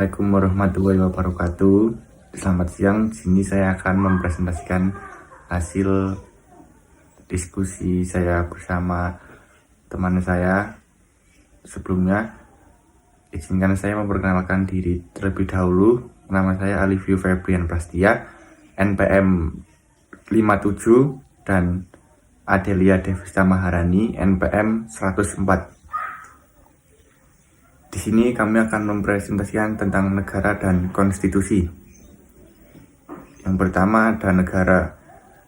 Assalamualaikum warahmatullahi wabarakatuh. Selamat siang. Di sini saya akan mempresentasikan hasil diskusi saya bersama teman saya. Sebelumnya, izinkan saya memperkenalkan diri terlebih dahulu. Nama saya Alivio Febrian Prastia, NPM 57, dan Adelia Devista Maharani, NPM 104. Di sini kami akan mempresentasikan tentang negara dan konstitusi. Yang pertama ada negara.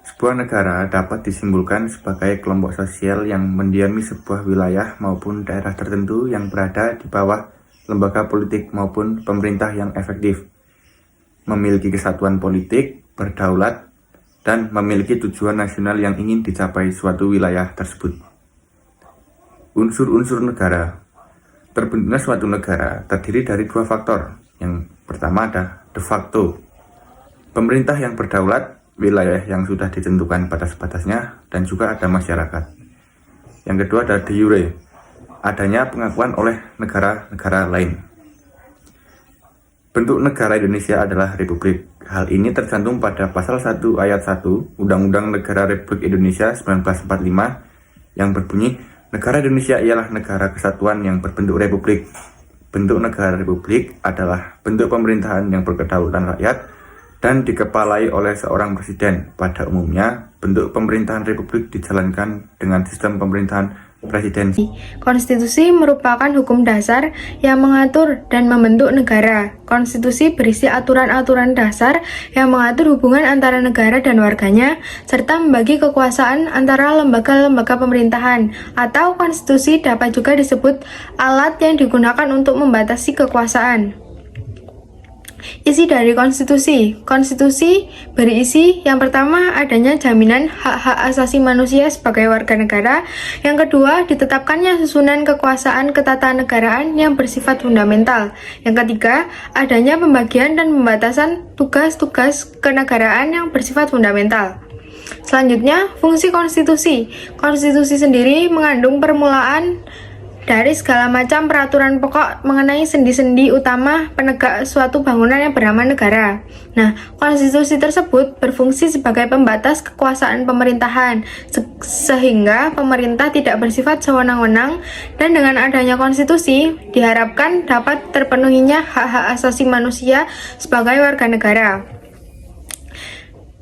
Sebuah negara dapat disimpulkan sebagai kelompok sosial yang mendiami sebuah wilayah maupun daerah tertentu yang berada di bawah lembaga politik maupun pemerintah yang efektif, memiliki kesatuan politik, berdaulat, dan memiliki tujuan nasional yang ingin dicapai suatu wilayah tersebut. Unsur-unsur negara. Terbentuknya suatu negara terdiri dari dua faktor. Yang pertama ada de facto, pemerintah yang berdaulat, wilayah yang sudah ditentukan batas-batasnya, dan juga ada masyarakat. Yang kedua ada de jure, adanya pengakuan oleh negara-negara lain. Bentuk negara Indonesia adalah republik. Hal ini tercantum pada pasal 1 ayat 1 Undang-Undang Negara Republik Indonesia 1945 yang berbunyi, negara Indonesia ialah negara kesatuan yang berbentuk republik. Bentuk negara republik adalah bentuk pemerintahan yang berkedaulatan rakyat dan dikepalai oleh seorang presiden. Pada umumnya, bentuk pemerintahan republik dijalankan dengan sistem pemerintahan presidensi. Konstitusi merupakan hukum dasar yang mengatur dan membentuk negara. Konstitusi berisi aturan-aturan dasar yang mengatur hubungan antara negara dan warganya, serta membagi kekuasaan antara lembaga-lembaga pemerintahan. Atau konstitusi dapat juga disebut alat yang digunakan untuk membatasi kekuasaan. Isi dari konstitusi. Konstitusi berisi yang pertama adanya jaminan hak-hak asasi manusia sebagai warga negara. Yang kedua, ditetapkannya susunan kekuasaan ketatanegaraan yang bersifat fundamental. Yang ketiga, adanya pembagian dan pembatasan tugas-tugas kenegaraan yang bersifat fundamental. Selanjutnya, fungsi konstitusi. Konstitusi sendiri mengandung permulaan dari segala macam peraturan pokok mengenai sendi-sendi utama penegak suatu bangunan yang bernama negara. Nah, konstitusi tersebut berfungsi sebagai pembatas kekuasaan pemerintahan, sehingga pemerintah tidak bersifat sewenang-wenang, dan dengan adanya konstitusi, diharapkan dapat terpenuhinya hak-hak asasi manusia sebagai warga negara.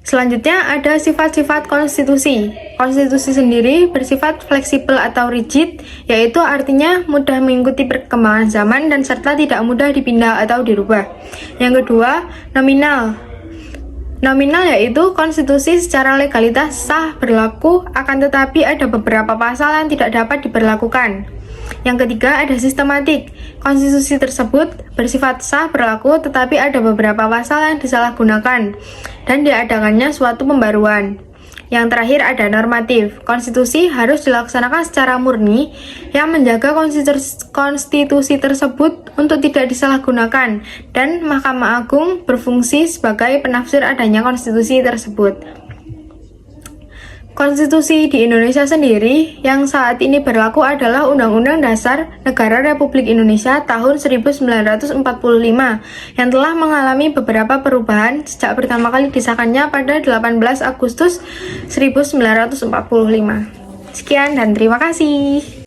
Selanjutnya ada sifat-sifat konstitusi. Konstitusi sendiri bersifat fleksibel atau rigid, yaitu artinya mudah mengikuti perkembangan zaman dan serta tidak mudah dipindah atau dirubah. Yang kedua, nominal. Nominal yaitu konstitusi secara legalitas sah berlaku, akan tetapi ada beberapa pasal yang tidak dapat diberlakukan. Yang ketiga ada sistematik. Konstitusi tersebut bersifat sah berlaku, tetapi ada beberapa pasal yang disalahgunakan dan diadakannya suatu pembaruan. Yang terakhir ada normatif. Konstitusi harus dilaksanakan secara murni yang menjaga konstitusi tersebut untuk tidak disalahgunakan, dan Mahkamah Agung berfungsi sebagai penafsir adanya konstitusi tersebut. Konstitusi di Indonesia sendiri yang saat ini berlaku adalah Undang-Undang Dasar Negara Republik Indonesia tahun 1945 yang telah mengalami beberapa perubahan sejak pertama kali disahkannya pada 18 Agustus 1945. Sekian dan terima kasih.